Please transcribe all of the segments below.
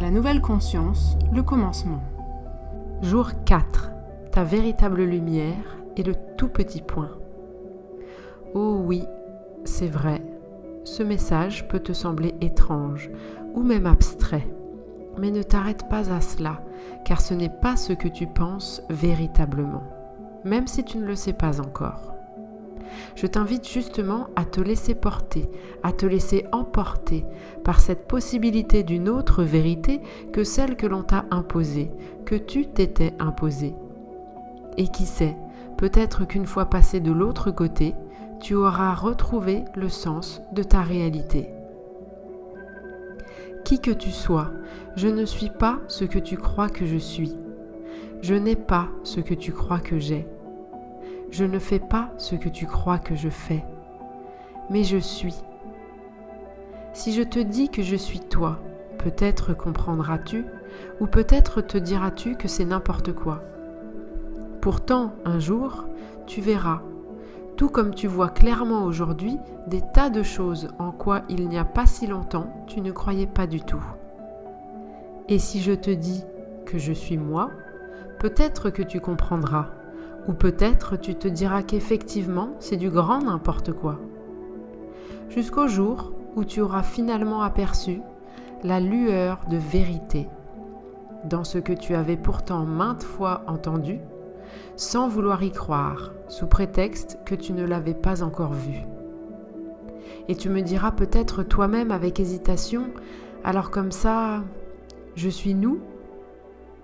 La nouvelle conscience, le commencement. Jour 4. Ta véritable lumière est le tout petit point. Oh oui, c'est vrai, ce message peut te sembler étrange ou même abstrait. Mais ne t'arrête pas à cela, car ce n'est pas ce que tu penses véritablement, même si tu ne le sais pas encore. Je t'invite justement à te laisser porter, à te laisser emporter par cette possibilité d'une autre vérité que celle que l'on t'a imposée, que tu t'étais imposée. Et qui sait, peut-être qu'une fois passé de l'autre côté, tu auras retrouvé le sens de ta réalité. Qui que tu sois, je ne suis pas ce que tu crois que je suis. Je n'ai pas ce que tu crois que j'ai. Je ne fais pas ce que tu crois que je fais, mais je suis. Si je te dis que je suis toi, peut-être comprendras-tu, ou peut-être te diras-tu que c'est n'importe quoi. Pourtant, un jour, tu verras, tout comme tu vois clairement aujourd'hui, des tas de choses en quoi il n'y a pas si longtemps, tu ne croyais pas du tout. Et si je te dis que je suis moi, peut-être que tu comprendras. Ou peut-être tu te diras qu'effectivement, c'est du grand n'importe quoi. Jusqu'au jour où tu auras finalement aperçu la lueur de vérité dans ce que tu avais pourtant maintes fois entendu, sans vouloir y croire, sous prétexte que tu ne l'avais pas encore vu. Et tu me diras peut-être toi-même avec hésitation, alors comme ça, je suis nous,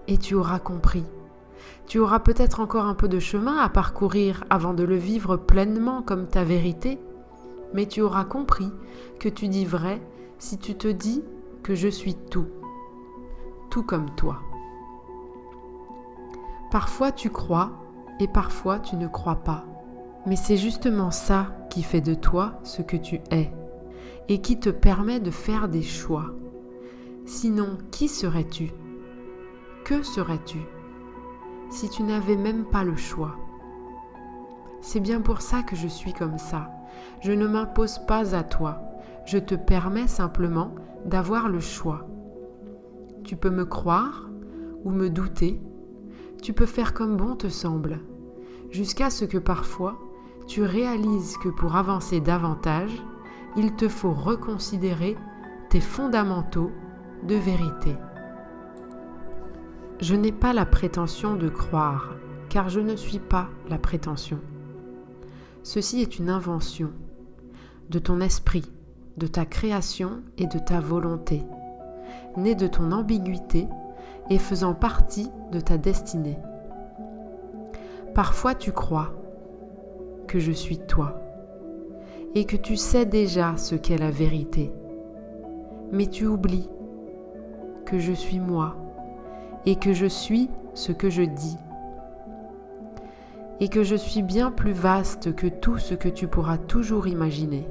et tu auras compris. Tu auras peut-être encore un peu de chemin à parcourir avant de le vivre pleinement comme ta vérité, mais tu auras compris que tu dis vrai si tu te dis que je suis tout comme toi. Parfois tu crois et parfois tu ne crois pas, mais c'est justement ça qui fait de toi ce que tu es et qui te permet de faire des choix. Sinon, qui serais-tu ? Que serais-tu ? Si tu n'avais même pas le choix. C'est bien pour ça que je suis comme ça. Je ne m'impose pas à toi. Je te permets simplement d'avoir le choix. Tu peux me croire ou me douter. Tu peux faire comme bon te semble. Jusqu'à ce que parfois, tu réalises que pour avancer davantage, il te faut reconsidérer tes fondamentaux de vérité. Je n'ai pas la prétention de croire, car je ne suis pas la prétention. Ceci est une invention de ton esprit, de ta création et de ta volonté, née de ton ambiguïté et faisant partie de ta destinée. Parfois tu crois que je suis toi et que tu sais déjà ce qu'est la vérité, mais tu oublies que je suis moi, et que je suis ce que je dis, et que je suis bien plus vaste que tout ce que tu pourras toujours imaginer.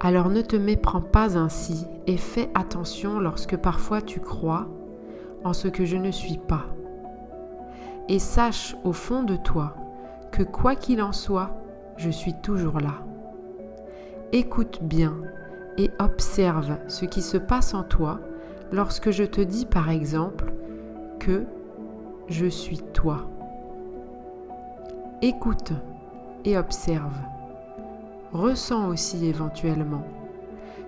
Alors ne te méprends pas ainsi et fais attention lorsque parfois tu crois en ce que je ne suis pas. Et sache au fond de toi que quoi qu'il en soit, je suis toujours là. Écoute bien et observe ce qui se passe en toi lorsque je te dis par exemple que je suis toi. Écoute et observe. Ressens aussi éventuellement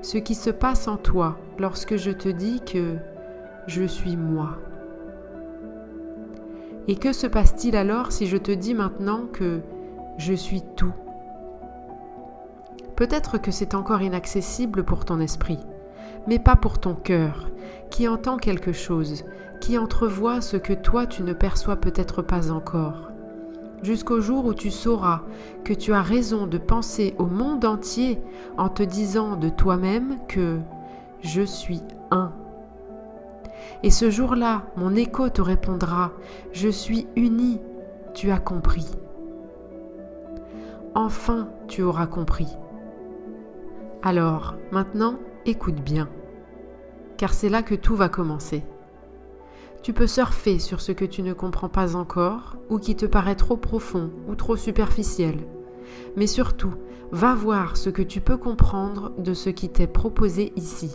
ce qui se passe en toi lorsque je te dis que je suis moi. Et que se passe-t-il alors si je te dis maintenant que je suis tout ? Peut-être que c'est encore inaccessible pour ton esprit, mais pas pour ton cœur, qui entend quelque chose, qui entrevoit ce que toi tu ne perçois peut-être pas encore, jusqu'au jour où tu sauras que tu as raison de penser au monde entier en te disant de toi-même que « je suis un ». Et ce jour-là, mon écho te répondra « je suis uni, tu as compris ». Enfin, tu auras compris. Alors, maintenant, écoute bien, car c'est là que tout va commencer. Tu peux surfer sur ce que tu ne comprends pas encore ou qui te paraît trop profond ou trop superficiel. Mais surtout, va voir ce que tu peux comprendre de ce qui t'est proposé ici.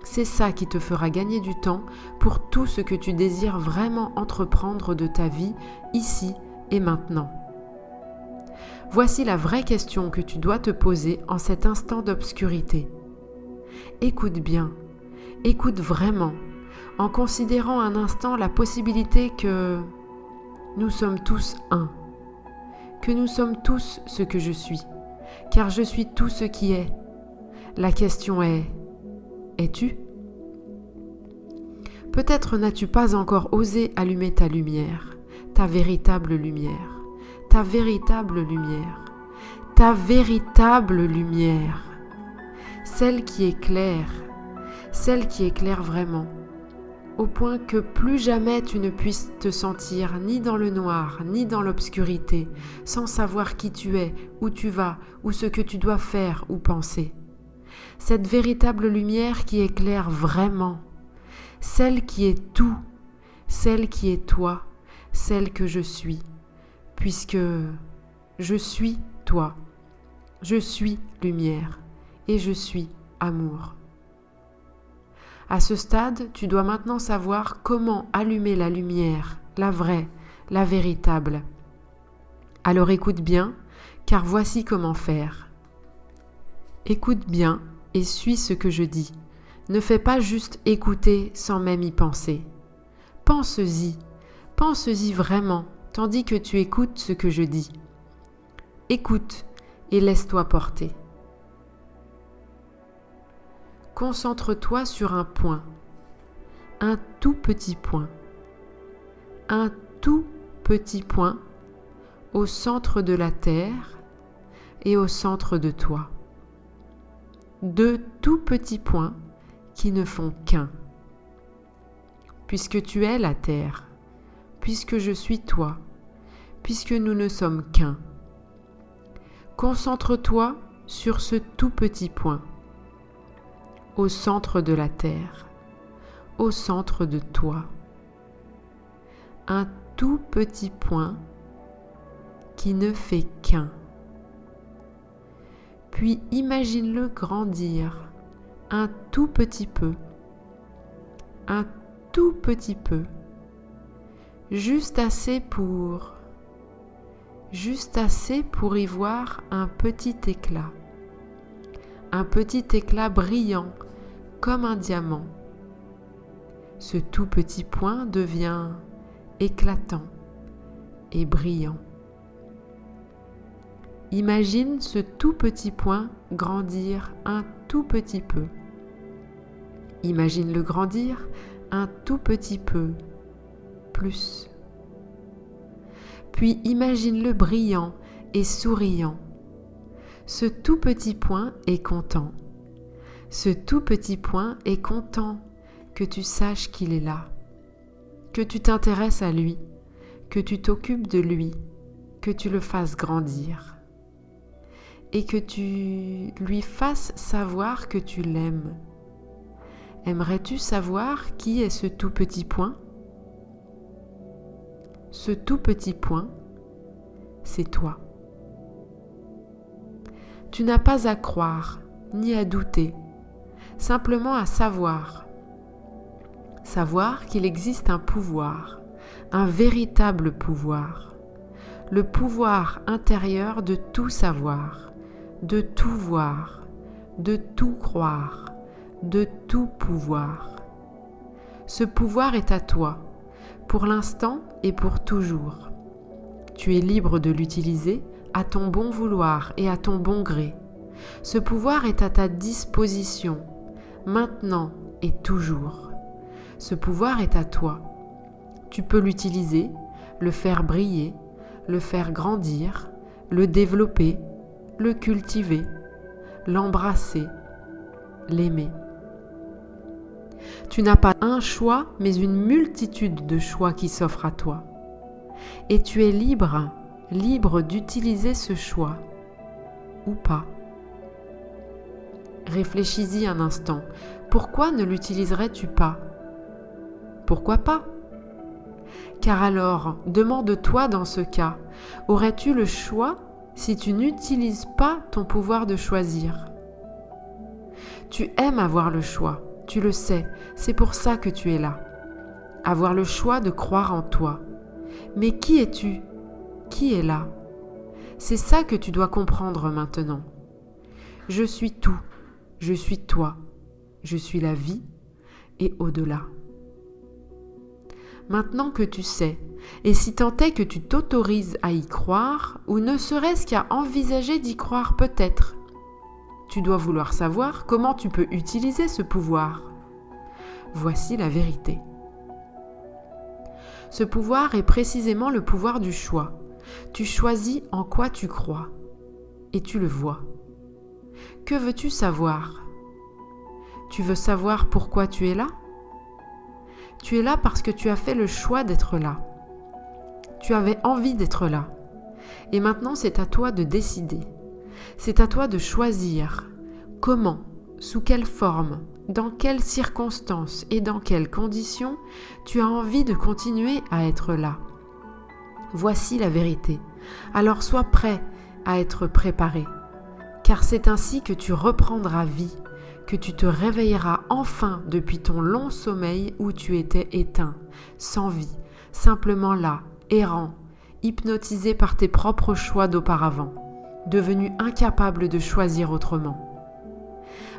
C'est ça qui te fera gagner du temps pour tout ce que tu désires vraiment entreprendre de ta vie, ici et maintenant. Voici la vraie question que tu dois te poser en cet instant d'obscurité. Écoute bien, écoute vraiment, en considérant un instant la possibilité que nous sommes tous un, que nous sommes tous ce que je suis, car je suis tout ce qui est. La question est, es-tu ? Peut-être n'as-tu pas encore osé allumer ta lumière, ta véritable lumière, ta véritable lumière, ta véritable lumière, celle qui éclaire vraiment, au point que plus jamais tu ne puisses te sentir ni dans le noir, ni dans l'obscurité, sans savoir qui tu es, où tu vas, ou ce que tu dois faire ou penser. Cette véritable lumière qui éclaire vraiment, celle qui est tout, celle qui est toi, celle que je suis, puisque je suis toi, je suis lumière et je suis amour. À ce stade, tu dois maintenant savoir comment allumer la lumière, la vraie, la véritable. Alors écoute bien, car voici comment faire. Écoute bien et suis ce que je dis. Ne fais pas juste écouter sans même y penser. Pense-y vraiment, tandis que tu écoutes ce que je dis. Écoute et laisse-toi porter. Concentre-toi sur un point, un tout petit point au centre de la terre et au centre de toi. Deux tout petits points qui ne font qu'un. Puisque tu es la terre, puisque je suis toi, puisque nous ne sommes qu'un. Concentre-toi sur ce tout petit point, au centre de la terre, au centre de toi. Un tout petit point qui ne fait qu'un. Puis imagine-le grandir un tout petit peu, juste assez pour y voir un petit éclat brillant comme un diamant. Ce tout petit point devient éclatant et brillant. Imagine ce tout petit point grandir un tout petit peu. Imagine-le grandir un tout petit peu plus. Puis imagine-le brillant et souriant. Ce tout petit point est content. Ce tout petit point est content que tu saches qu'il est là, que tu t'intéresses à lui, que tu t'occupes de lui, que tu le fasses grandir et que tu lui fasses savoir que tu l'aimes. Aimerais-tu savoir qui est ce tout petit point ? Ce tout petit point, c'est toi. Tu n'as pas à croire ni à douter, simplement à savoir. Savoir qu'il existe un pouvoir, un véritable pouvoir, le pouvoir intérieur de tout savoir, de tout voir, de tout croire, de tout pouvoir. Ce pouvoir est à toi, pour l'instant et pour toujours. Tu es libre de l'utiliser à ton bon vouloir et à ton bon gré. Ce pouvoir est à ta disposition, maintenant et toujours. Ce pouvoir est à toi. Tu peux l'utiliser, le faire briller, le faire grandir, le développer, le cultiver, l'embrasser, l'aimer. Tu n'as pas un choix, mais une multitude de choix qui s'offrent à toi. Et tu es libre d'utiliser ce choix, ou pas. Réfléchis-y un instant. Pourquoi ne l'utiliserais-tu pas ? Pourquoi pas ? Car alors, demande-toi dans ce cas, aurais-tu le choix si tu n'utilises pas ton pouvoir de choisir ? Tu aimes avoir le choix. Tu le sais, c'est pour ça que tu es là. Avoir le choix de croire en toi. Mais qui es-tu? Qui est là? C'est ça que tu dois comprendre maintenant. Je suis tout, je suis toi, je suis la vie et au-delà. Maintenant que tu sais, et si tant est que tu t'autorises à y croire, ou ne serait-ce qu'à envisager d'y croire peut-être, tu dois vouloir savoir comment tu peux utiliser ce pouvoir. Voici la vérité. Ce pouvoir est précisément le pouvoir du choix. Tu choisis en quoi tu crois, et tu le vois. Que veux-tu savoir? Tu veux savoir pourquoi tu es là? Tu es là parce que tu as fait le choix d'être là. Tu avais envie d'être là. Et maintenant, c'est à toi de décider. C'est à toi de choisir comment, sous quelle forme, dans quelles circonstances et dans quelles conditions tu as envie de continuer à être là. Voici la vérité. Alors sois prêt à être préparé, car c'est ainsi que tu reprendras vie, que tu te réveilleras enfin depuis ton long sommeil où tu étais éteint, sans vie, simplement là, errant, hypnotisé par tes propres choix d'auparavant, devenu incapable de choisir autrement.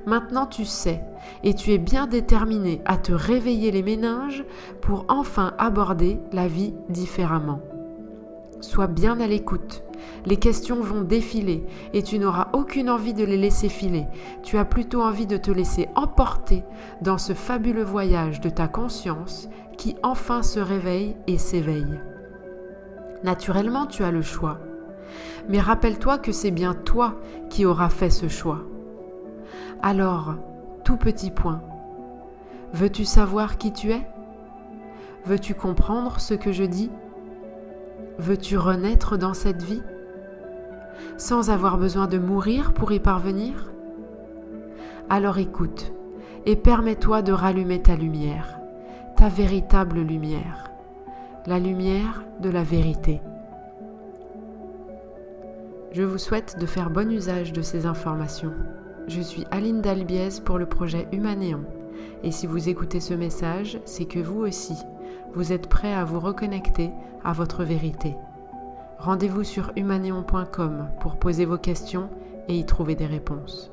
Maintenant tu sais, et tu es bien déterminé à te réveiller les méninges pour enfin aborder la vie différemment. Sois bien à l'écoute. Les questions vont défiler et tu n'auras aucune envie de les laisser filer. Tu as plutôt envie de te laisser emporter dans ce fabuleux voyage de ta conscience qui enfin se réveille et s'éveille. Naturellement, tu as le choix. Mais rappelle-toi que c'est bien toi qui auras fait ce choix. Alors, tout petit point, veux-tu savoir qui tu es? Veux-tu comprendre ce que je dis? Veux-tu renaître dans cette vie, sans avoir besoin de mourir pour y parvenir? Alors écoute et permets-toi de rallumer ta lumière, ta véritable lumière, la lumière de la vérité. Je vous souhaite de faire bon usage de ces informations. Je suis Aline Dalbiez pour le projet Humanéon. Et si vous écoutez ce message, c'est que vous aussi, vous êtes prêt à vous reconnecter à votre vérité. Rendez-vous sur humanéon.com pour poser vos questions et y trouver des réponses.